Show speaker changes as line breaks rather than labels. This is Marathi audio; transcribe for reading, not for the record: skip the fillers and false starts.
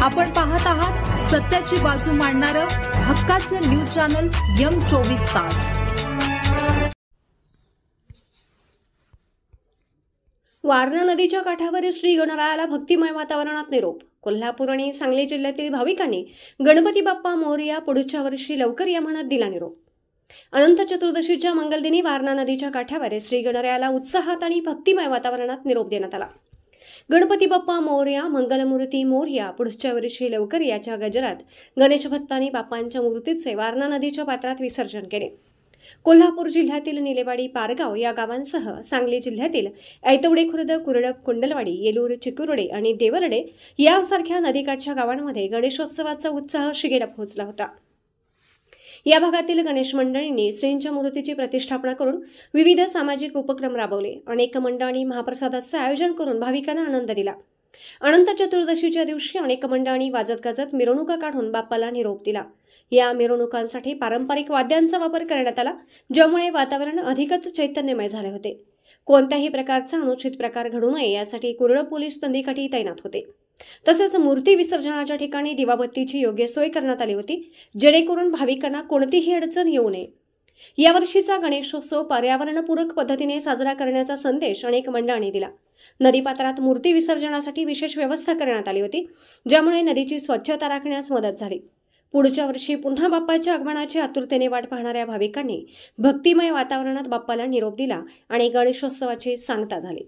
आपण पाहत आहात सत्याची बाजू मांडणारं हक्काचं न्यूज चॅनल M24 तास।
वारणा नदीच्या काठावर श्री गणरायाला भक्तिमय वातावरणात निरोप। कोल्हापूर आणि सांगली जिल्ह्यातील भाविकांनी गणपती बाप्पा मोरया पुढच्या वर्षी लवकर या म्हणत दिला निरोप। अनंत चतुर्दशीच्या मंगलदिनी वारणा नदीच्या काठावर श्री गणरायाला उत्साहात आणि भक्तिमय वातावरणात निरोप देण्यात आला। गणपती बाप्पा मोरया, मंगलमूर्ती मोरया, पुढच्या वर्षी लवकर याच्या गजरात गणेश भक्तांनी बाप्पांच्या मूर्तीचे वारणा नदीच्या पात्रात विसर्जन केले। कोल्हापूर जिल्ह्यातील निलेवाडी, पारगाव या गावांसह सांगली जिल्ह्यातील ऐतवडे खुर्द, कुरडप, कुंडलवाडी, येलूर, चिकुर्डे आणि देवरडे यासारख्या नदीकाठच्या गावांमध्ये गणेशोत्सवाचा उत्साह शिगेला पोहोचला होता। या भागातील गणेश मंडळींनी श्रींच्या मूर्तीची प्रतिष्ठापना करून विविध सामाजिक उपक्रम राबवले। अनेक मंडळांनी महाप्रसादाचे आयोजन करून भाविकांना आनंद दिला। अनंत चतुर्दशीच्या दिवशी अनेक मंडळांनी वाजत गाजत मिरवणुका काढून बाप्पाला निरोप दिला। या मिरवणुकांसाठी पारंपरिक वाद्यांचा वापर करण्यात आला, ज्यामुळे वातावरण अधिकच चैतन्यमय झाले होते। कोणत्याही प्रकारचा अनुचित प्रकार घडू नये यासाठी कुरड पोलीस नदीकाठी तैनात होते। तसेच मूर्ती विसर्जनाच्या ठिकाणी दिवाबत्तीची योग्य सोय करण्यात आली होती, जेणेकरून भाविकांना कोणतीही अडचण येऊ नये। यावर्षीचा गणेशोत्सव पर्यावरणपूरक पद्धतीने साजरा करण्याचा संदेश अनेक मंडळांनी दिला। नदीपात्रात मूर्ती विसर्जनासाठी विशेष व्यवस्था करण्यात आली होती, ज्यामुळे नदीची स्वच्छता राखण्यास मदत झाली। पुढच्या वर्षी पुन्हा बाप्पाच्या आगमनाची आतुरतेने वाट पाहणाऱ्या भाविकांनी भक्तिमय वातावरणात बाप्पाला निरोप दिला आणि गणेशोत्सवाची सांगता झाली।